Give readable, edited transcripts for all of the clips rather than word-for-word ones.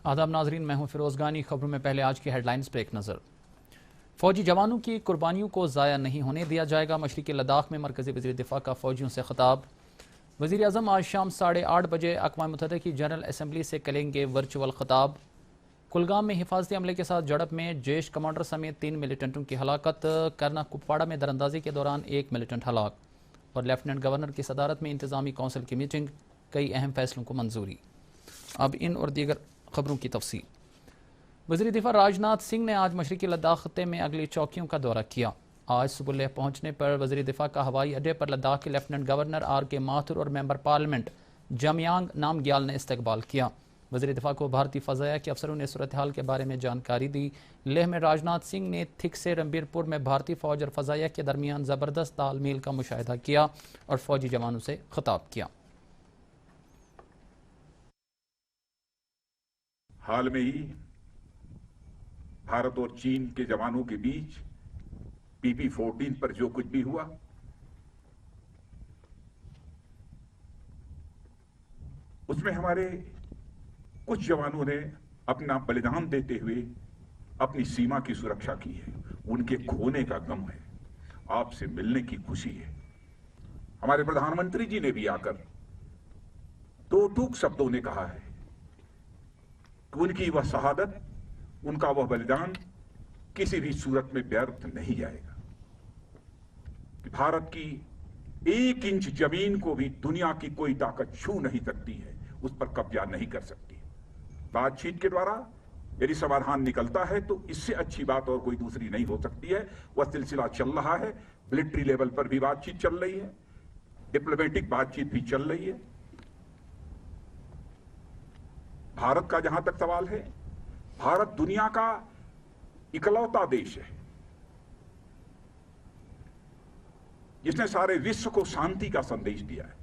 आदाब नाजरीन, मैं हूं फिरोज गानी। खबरों में पहले आज की हेडलाइंस पर एक नज़र। फौजी जवानों की कुर्बानियों को ज़ाया नहीं होने दिया जाएगा। मशरिकी लद्दाख में मरकज़ी वज़ीर दिफा का फौजियों से खिताब। वज़ीर आज़म आज शाम 8:30 बजे अक़वाम मुत्तहिदा की जनरल असम्बली से करेंगे वर्चुअल खिताब। कुलगाम में हिफाजती अमले के साथ झड़प में जैश कमांडर समेत 3 मिलिटेंटों की हलाकत। करना कुपवाड़ा में दरअंदाजी के दौरान 1 मिलिटेंट हलाक। और लेफ्टिनेंट गवर्नर की सदारत में इंतजामी कौंसिल की मीटिंग, कई अहम फैसलों को मंजूरी। अब इन और दीगर खबरों की तफसील। वज़ीर दिफा राजनाथ सिंह ने आज मशरिकी लद्दाख खत्ते में अगली चौकियों का दौरा किया। आज सुबह पहुंचने पर वज़ीर दिफा का हवाई अड्डे पर लद्दाख के लेफ्टिनेंट गवर्नर RK माथुर और मेंबर पार्लियामेंट जमयांग नामग्याल ने इस्तकबाल किया। वज़ीर दिफा को भारतीय फ़ज़ाया के अफसरों ने सूरत हाल के बारे में जानकारी दी। लेह में राजनाथ सिंह ने थिक से रणबीरपुर में भारतीय फ़ौज और फ़ज़ाया के दरमियान ज़बरदस्त तालमेल का मुशाहिदा किया और फ़ौजी जवानों से खिताब किया। हाल में ही भारत और चीन के जवानों के बीच PP-14 पर जो कुछ भी हुआ, उसमें हमारे कुछ जवानों ने अपना बलिदान देते हुए अपनी सीमा की सुरक्षा की है। उनके खोने का गम है, आपसे मिलने की खुशी है। हमारे प्रधानमंत्री जी ने भी आकर दो टूक शब्दों ने कहा है कि उनकी वह शहादत, उनका वह बलिदान किसी भी सूरत में व्यर्थ नहीं जाएगा। कि भारत की 1 इंच जमीन को भी दुनिया की कोई ताकत छू नहीं सकती है, उस पर कब्जा नहीं कर सकती। बातचीत के द्वारा यदि समाधान निकलता है तो इससे अच्छी बात और कोई दूसरी नहीं हो सकती है। वह सिलसिला चल रहा है, मिलिट्री लेवल पर भी बातचीत चल रही है, डिप्लोमेटिक बातचीत भी चल रही है। भारत का जहां तक सवाल है, भारत दुनिया का इकलौता देश है जिसने सारे विश्व को शांति का संदेश दिया है।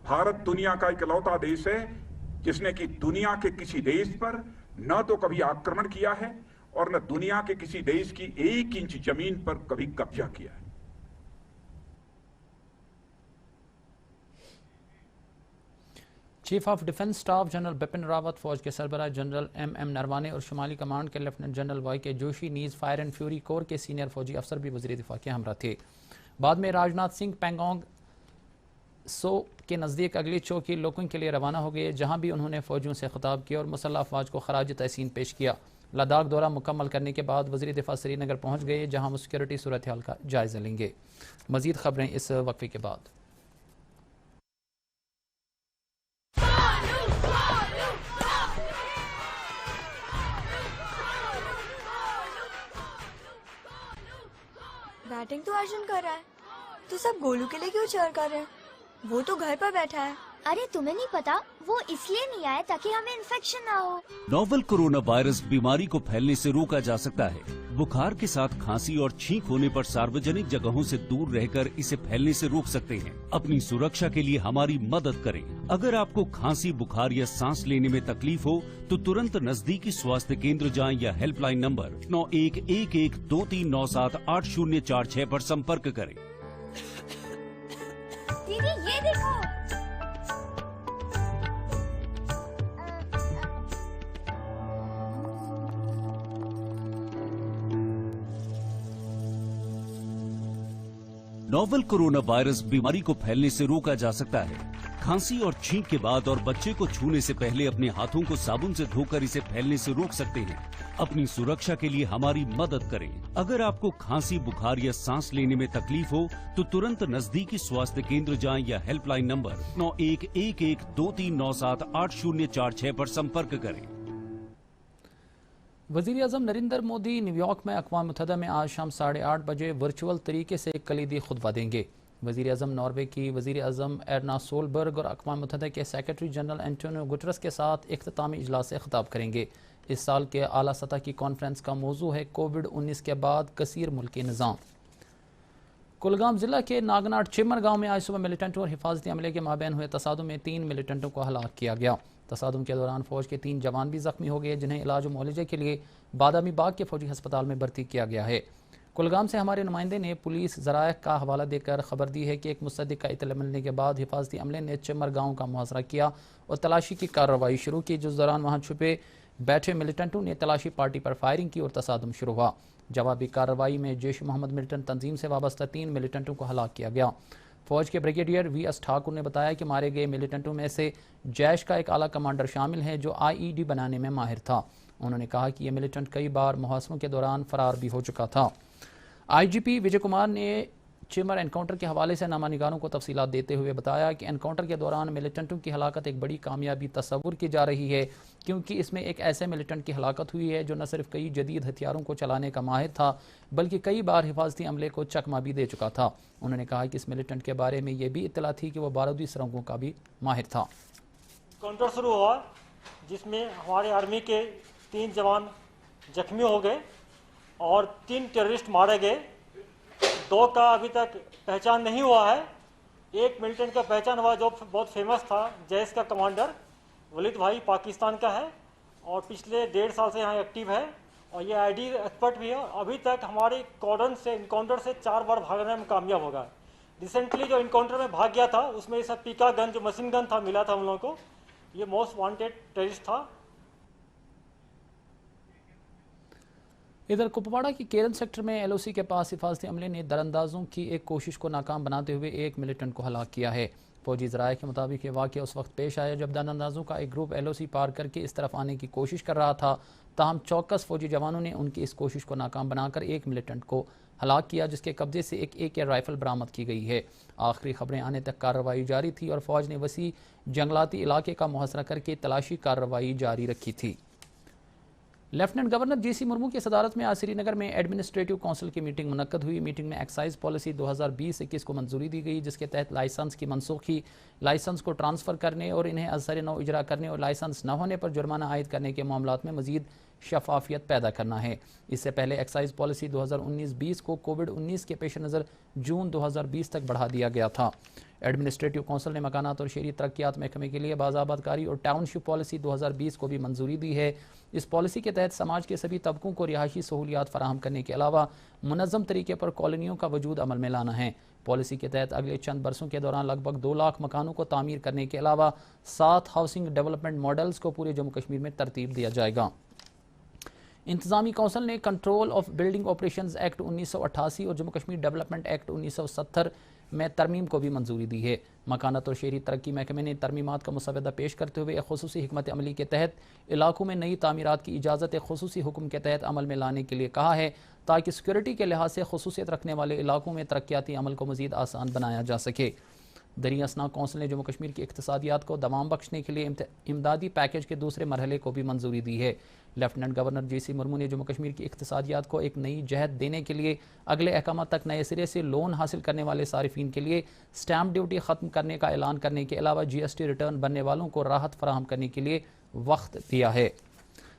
भारत दुनिया का इकलौता देश है जिसने कि दुनिया के किसी देश पर न तो कभी आक्रमण किया है और न दुनिया के किसी देश की 1 इंच जमीन पर कभी कब्जा किया है। Chief of defence staff general Bipin Rawat, फौज के सरबराह जनरल MM नरवाने और शुमाली कमांड के lieutenant general YK Joshi knees fire and fury core के सीनियर फौजी अफसर भी वज़ीर दिफा के हमरा थे। बाद में राजनाथ सिंह पैंगोंग सो के नज़दीक अगली चौकी लोकुंग के लिए रवाना हो गए, जहां भी उन्होंने फौजियों से खिताब किया और मुसल्लह अफवाज को खराज तहसीन पेश किया। लद्दाख दौरा मुकम्मल करने के बाद वज़ीर दिफा श्रीनगर पहुँच गए, जहाँ वो सिक्योरिटी सूरत हाल का जायज़ा लेंगे। मज़ीद खबरें इस वक्फे के बाद। बैटिंग तो अर्जुन कर रहा है, तो सब गोलू के लिए क्यों चीयर कर रहे हैं? वो तो घर पर बैठा है। अरे तुम्हें नहीं पता, वो इसलिए नहीं आया ताकि हमें इन्फेक्शन ना हो। नोवेल कोरोना वायरस बीमारी को फैलने से रोका जा सकता है। बुखार के साथ खांसी और छींक होने पर सार्वजनिक जगहों से दूर रहकर इसे फैलने से रोक सकते हैं। अपनी सुरक्षा के लिए हमारी मदद करें। अगर आपको खांसी, बुखार या सांस लेने में तकलीफ हो तो तुरंत नजदीकी स्वास्थ्य केंद्र जाएं या हेल्पलाइन नंबर 911123978046 पर संपर्क करें। दीदी ये देखो। नोवेल कोरोना वायरस बीमारी को फैलने से रोका जा सकता है। खांसी और छींक के बाद और बच्चे को छूने से पहले अपने हाथों को साबुन से धोकर इसे फैलने से रोक सकते हैं। अपनी सुरक्षा के लिए हमारी मदद करें। अगर आपको खांसी, बुखार या सांस लेने में तकलीफ हो तो तुरंत नजदीकी स्वास्थ्य केंद्र जाएं या हेल्पलाइन नंबर 911123978046 पर संपर्क करें। वज़ीर आज़म नरेंद्र मोदी न्यूयॉर्क में अक़वाम मुत्तहिदा में आज शाम 8:30 बजे वर्चुअल तरीके से कलीदी खुतबा देंगे। वज़ीर आज़म नॉर्वे की वज़ीर आज़म एर्ना सोलबर्ग और अक़वाम मुत्तहिदा के सेक्रेटरी जनरल एंटोनियो गुटरस के साथ इख्तितामी इजलास से खिताब करेंगे। इस साल के आला सतह की कॉन्फ्रेंस का मौजू है कोविड-19 के बाद कसीर मुल्की निज़ाम। कुलगाम ज़िला के नागनाट चिमर गाँव में आज सुबह मिलिटेंटों और हिफाजती अमले के माबैन हुए तसादुम में 3 मिलिटेंटों को हलाक किया गया। तसादुम के दौरान फौज के 3 जवान भी जख्मी हो गए, जिन्हें इलाज मुआलजे के लिए बादामी बाग के फौजी अस्पताल में भर्ती किया गया है। कुलगाम से हमारे नुमाइंदे ने पुलिस ज़राए का हवाला देकर खबर दी है कि एक मुसद्दिक का इत्तला मिलने के बाद हिफाजती अमले ने चिमर गांव का मुहासरा किया और तलाशी की कार्रवाई शुरू की, जिस दौरान वहां छुपे बैठे मिलिटेंटों ने तलाशी पार्टी पर फायरिंग की और तसादुम शुरू हुआ। जवाबी कार्रवाई में जैश मोहम्मद मिलिटेंट तंजीम से वाबस्ता 3 मिलिटेंटों को हलाक किया गया। फौज के ब्रिगेडियर वी.एस. ठाकुर ने बताया कि मारे गए मिलिटेंटों में से जैश का एक आला कमांडर शामिल है जो IED बनाने में माहिर था। उन्होंने कहा कि यह मिलिटेंट कई बार मुहासरों के दौरान फरार भी हो चुका था। IGP विजय कुमार ने चिमर एनकाउंटर के हवाले से नामानिगारों को तफसीलात देते हुए बताया कि एनकाउंटर के दौरान मिलिटेंटों की हलाकत एक बड़ी कामयाबी तस्वुर की जा रही है, क्योंकि इसमें एक ऐसे मिलिटेंट की हलाकत हुई है जो न सिर्फ कई जदीद हथियारों को चलाने का माहिर था बल्कि कई बार हिफाजती अमले को चकमा भी दे चुका था। उन्होंने कहा कि इस मिलिटेंट के बारे में यह भी इत्तला थी कि वह बारूदी सुरंगों का भी माहिर था। एनकाउंटर शुरू हुआ जिसमें हमारे आर्मी के 3 जवान जख्मी हो गए और 3 टेररिस्ट मारे गए। 2 का अभी तक पहचान नहीं हुआ है। एक मिलिटेंट का पहचान हुआ जो बहुत फेमस था, जैश का कमांडर वलीद भाई, पाकिस्तान का है और पिछले 1.5 साल से यहाँ एक्टिव है और ये ID एक्सपर्ट भी है। अभी तक हमारे कॉर्डन से इनकाउंटर से 4 बार भागने में कामयाब होगा। रिसेंटली जो इनकाउंटर में भाग गया था उसमें सब पीका गन जो मशीन गन था मिला था हम लोगों को। ये मोस्ट वांटेड टेररिस्ट था। इधर कुपवाड़ा की केरन सेक्टर में LOC के पास हिफाजती अमले ने दरअंदाजों की एक कोशिश को नाकाम बनाते हुए एक मिलिटेंट को हलाक किया है। फौजी ज़राए के मुताबिक ये वाक़या उस वक्त पेश आया जब दरअंदाजों का एक ग्रुप LOC पार करके इस तरफ आने की कोशिश कर रहा था। ताहम चौकस फौजी जवानों ने उनकी इस कोशिश को नाकाम बनाकर एक मिलिटेंट को हलाक किया, जिसके कब्जे से एक AK राइफल बरामद की गई है। आखिरी खबरें आने तक कार्रवाई जारी थी और फौज ने वसी जंगलाती इलाके का मुहासरा करके तलाशी कार्रवाई जारी रखी थी। लेफ्टिनेंट गवर्नर GC मुर्मू की सदारत में आज श्रीनगर में एडमिनिस्ट्रेटिव काउंसिल की मीटिंग मुनक्कद हुई। मीटिंग में एक्साइज पॉलिसी 2020-21 को मंजूरी दी गई, जिसके तहत लाइसेंस की मनसूखी, लाइसेंस को ट्रांसफ़र करने और इन्हें असर नौ इजरा करने और लाइसेंस न होने पर जुर्माना आयद करने के मामलात में मजीद शफाफियत पैदा करना है। इससे पहले एक्साइज पॉलिसी 2019-20 को कोविड-19 के पेश नज़र जून 2020 तक बढ़ा दिया गया था। एडमिनिस्ट्रेटिव काउंसिल ने मकानात और शहरी तरक्यात महकमे के लिए बाज़ाबतकारी और टाउनशिप पॉलिसी 2020 को भी मंजूरी दी है। इस पॉलिसी के तहत समाज के सभी तबकों को रिहायशी सहूलियात फराहम करने के अलावा मुनज़्ज़म तरीके पर कॉलोनियों का वजूद अमल में लाना है। पॉलिसी के तहत अगले चंद बरसों के दौरान लगभग 2 लाख मकानों को तामीर करने के अलावा 7 हाउसिंग डेवलपमेंट मॉडल्स को पूरे जम्मू कश्मीर में तरतीब दिया जाएगा। इंतजामी कौंसिल ने control of building operations act 1988 और जम्मू कश्मीर डेवलपमेंट एक्ट 1970 में तरमीम को भी मंजूरी दी है। मकानत और शहरी तरक्की महकमे ने तरमीमात का मुसवदा पेश करते हुए एक खुसूसी हिकमत अमली के तहत इलाकों में नई तामीरात की इजाज़त एक खुसूसी हुक्म के तहत अमल में लाने के लिए कहा है, ताकि सिक्योरिटी के लिहाज से खुसूसियत रखने वाले इलाकों में तरक्याती अमल को मज़ीद आसान बनाया जा सके। दरिया असना कौंसिल ने जम्मू कश्मीर की इक्तिसादियात को दवाम बख्शने के लिए इमदादी पैकेज के दूसरे मरहले को भी मंजूरी दी है। लेफ्टिनेंट गवर्नर GC मुर्मू ने जम्मू कश्मीर की इक्तिसादियात को एक नई जहत देने के लिए अगले अहकाम तक नए सिरे से लोन हासिल करने वाले सारिफीन के लिए स्टैम्प ड्यूटी ख़त्म करने का ऐलान करने के अलावा GST रिटर्न भरने वालों को राहत फराहम करने के लिए वक्त दिया है।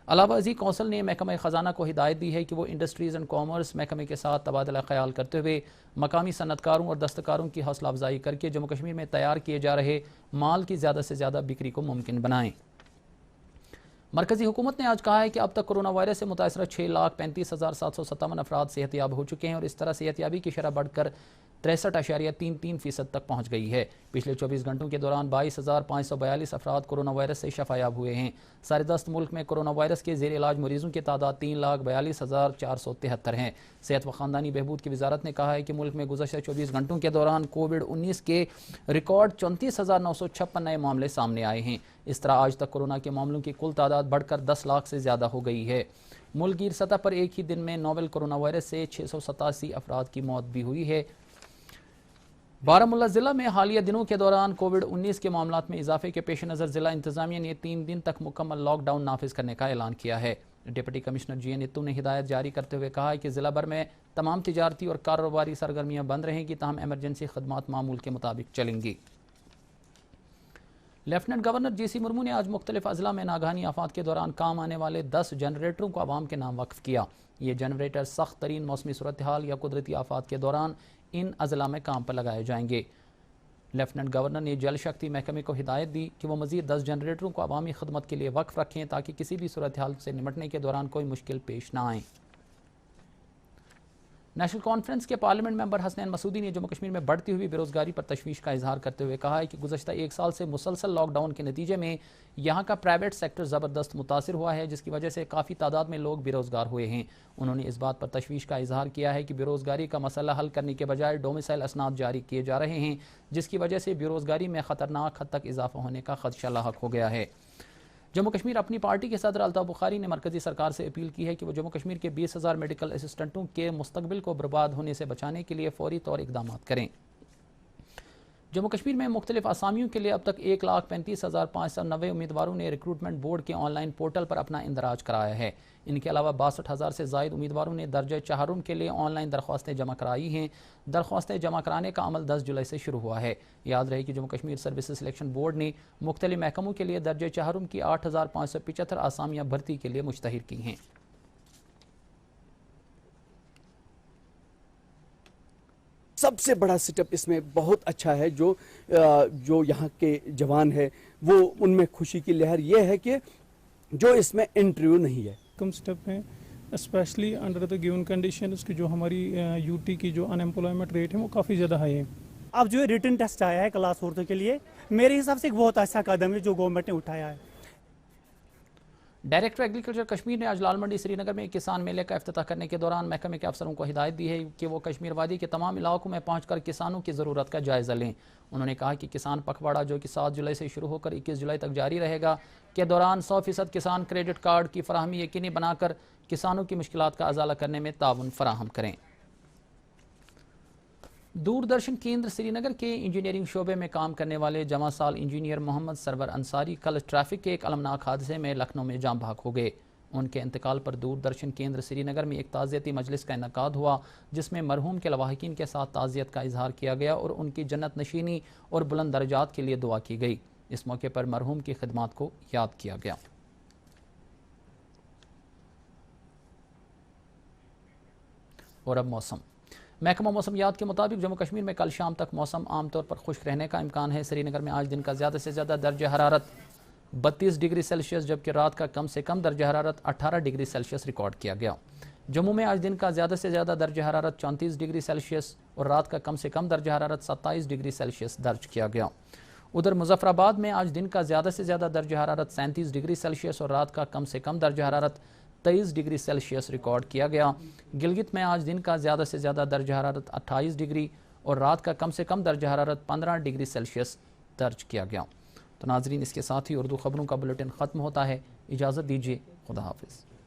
अलावा अजी कौंसिल ने महकमा ख़जाना को हिदायत दी है कि वो इंडस्ट्रीज़ एंड कॉमर्स महकमे के साथ तबादला ख्याल करते हुए मकामी सनतकारों और दस्तकारों की हौसला अफजाई करके जम्मू कश्मीर में तैयार किए जा रहे माल की ज़्यादा से ज़्यादा बिक्री को मुमकिन बनाएं। मरकज़ी हुकूमत ने आज कहा है कि अब तक कोरोना वायरस से मुतासरा 6,35,757 अफराद सेहतयाब हो चुके हैं और इस तरह सेहतयाबी की शरह बढ़कर 63.33% तक पहुँच गई है। पिछले 24 घंटों के दौरान 22,542 अफराद कोरोना वायरस से शफायाब हुए हैं। सरदस्त मुल्क में कोरोना वायरस के ज़ेर इलाज मरीजों की तादाद 3,42,473 हैं। सेहत व ख़ानदानी बहबूद की वजारत ने कहा है कि मुल्क में गुज़श्ता 24 घंटों के दौरान कोविड-19 के रिकॉर्ड 34,956 नए मामले सामने आए हैं। इस तरह आज तक कोरोना के मामलों की कुल तादाद बढ़कर 10 लाख से ज़्यादा हो गई है। मुल्क सतह पर एक ही दिन में नोवेल कोरोना वायरस से 687 अफराद की मौत भी हुई है। बारामुल्ला ज़िला में हालिया दिनों के दौरान कोविड-19 के मामलात में इजाफे के पेश नज़र ज़िला इंतज़ामिया ने 3 दिन तक मुकम्मल लॉकडाउन नाफिज करने का ऐलान किया है। डिप्टी कमिश्नर GN नित्तू ने हिदायत जारी करते हुए कहा है कि ज़िला भर में तमाम तिजारती और कारोबारी सरगर्मियाँ बंद रहेंगी, ताहम एमरजेंसी खदमात मामूल के मुताबिक चलेंगी। लेफ्टिनेंट गवर्नर GC मुर्मू ने आज मुख्तलिफ अजला में नागहानी आफात के दौरान काम आने वाले 10 जनरेटरों को आवाम के नाम वक्फ किया। ये जनरेटर सख्त तरीन मौसमी सूरत हाल या कुदरती आफात के दौरान इन अजला में काम पर लगाए जाएंगे। लेफ्टिनेंट गवर्नर ने जल शक्ति महकमे को हिदायत दी कि वो मज़ीद 10 जनरेटरों को अवामी खदमत के लिए वक्फ रखें, ताकि किसी भी सूरत हाल से निपटने के दौरान कोई मुश्किल पेश ना आए। नेशनल कॉन्फ्रेंस के पार्लियामेंट मेंबर हसनैन मसूदी ने जम्मू कश्मीर में बढ़ती हुई बेरोजगारी पर तशवीश का इजहार करते हुए कहा है कि गुज़श्ता एक साल से मुसलसल लॉकडाउन के नतीजे में यहाँ का प्राइवेट सेक्टर ज़बरदस्त मुतासिर हुआ है, जिसकी वजह से काफ़ी तादाद में लोग बेरोजगार हुए हैं। उन्होंने इस बात पर तशवीश का इजहार किया है कि बेरोजगारी का मसला हल करने के बजाय डोमिसाइल असनाद जारी किए जा रहे हैं, जिसकी वजह से बेरोजगारी में ख़तरनाक हद तक इजाफा होने का खदशा लाहक हो गया है। जम्मू कश्मीर अपनी पार्टी के सदर अल्ताफ बुखारी ने मरकजी सरकार से अपील की है कि वो जम्मू कश्मीर के 20,000 मेडिकल असिस्टेंटों के मुस्तकबिल को बर्बाद होने से बचाने के लिए फौरी तौर इकदाम करें। जम्मू कश्मीर में मुख्तलिफ आसामियों के लिए अब तक 1,35,590 उम्मीदवारों ने रिक्रूटमेंट बोर्ड के ऑनलाइन पोर्टल पर अपना इंदराज कराया है। इनके अलावा 62,000 से ज़ायद उम्मीदवारों ने दर्जे चहारुम के लिए ऑनलाइन दरख्वास्तें जमा कराई हैं। दरख्वास्तें जमा कराने का अमल 10 जुलाई से शुरू हुआ है। याद रहे कि Jammu Kashmir service selection board ने मुख्तलिफ महकमों के लिए दर्जे चहारुम की 8,575 आसामियाँ भर्ती के लिए मुश्तहिर की हैं। सबसे बड़ा सेटअप इसमें बहुत अच्छा है, जो यहाँ के जवान है वो उनमें खुशी की लहर ये है कि जो इसमें इंटरव्यू नहीं है। कम स्टेप है, specially under the given conditions की जो हमारी यूटी की जो अनएम्प्लॉयमेंट रेट है वो काफ़ी ज़्यादा हाई है। अब जो रिटन टेस्ट आया है क्लास 4 के लिए, मेरे हिसाब से एक बहुत अच्छा कदम है जो गवर्नमेंट ने उठाया है। डायरेक्टर एग्रीकल्चर कश्मीर ने आज लाल मंडी श्रीनगर में किसान मेले का इफ्तिताह करने के दौरान महकमे के अफसरों को हिदायत दी है कि वो कश्मीर वादी के तमाम इलाकों में पहुंचकर किसानों की ज़रूरत का जायज़ा लें। उन्होंने कहा कि किसान पखवाड़ा जो कि 7 जुलाई से शुरू होकर 21 जुलाई तक जारी रहेगा के दौरान 100% किसान क्रेडिट कार्ड की फराहमी यकीनी बनाकर किसानों की मुश्किलात का अजाला करने में ताउन फराहम करें। दूरदर्शन केंद्र श्रीनगर के इंजीनियरिंग शोबे में काम करने वाले जमा साल इंजीनियर मोहम्मद सरवर अंसारी कल ट्रैफिक के एक अलमनाक हादसे में लखनऊ में जाम भाग हो गए। उनके इंतकाल पर दूरदर्शन केंद्र श्रीनगर में एक ताज़ियती मजलिस का इनेकाद हुआ, जिसमें मरहूम के लवाहिकीन के साथ ताज़ियत का इजहार किया गया और उनकी जन्नत नशीनी और बुलंद दर्जात के लिए दुआ की गई। इस मौके पर मरहूम की खिदमात को याद किया गया। और अब मौसम। महकमा मौसमियात के मुताबिक जम्मू कश्मीर में कल शाम तक मौसम आमतौर पर खुश्क रहने का इम्कान है। श्रीनगर में आज दिन का ज़्यादा से ज़्यादा दर्जा हरारत 32 डिग्री सेल्सियस जबकि रात का कम से कम दर्जा हरारत 18 डिग्री सेल्सियस रिकॉर्ड किया गया। जम्मू में आज दिन का ज़्यादा से ज़्यादा दर्जा हरारत 34 डिग्री सेल्सियस और रात का कम से कम दर्जा हरारत 27 डिग्री सेल्सियस दर्ज किया गया। उधर मुजफ्फराबाद में आज दिन का ज़्यादा से ज़्यादा दर्जा हरारत 37 डिग्री सेल्सियस और रात का कम से कम दर्जा हरारत 23 डिग्री सेल्सियस रिकॉर्ड किया गया। गिलगित में आज दिन का ज़्यादा से ज़्यादा दर्जा हरारत 28 डिग्री और रात का कम से कम दर्जा हरारत 15 डिग्री सेल्सियस दर्ज किया गया। तो नाजरीन, इसके साथ ही उर्दू खबरों का बुलेटिन ख़त्म होता है। इजाज़त दीजिए, खुदा हाफिज़।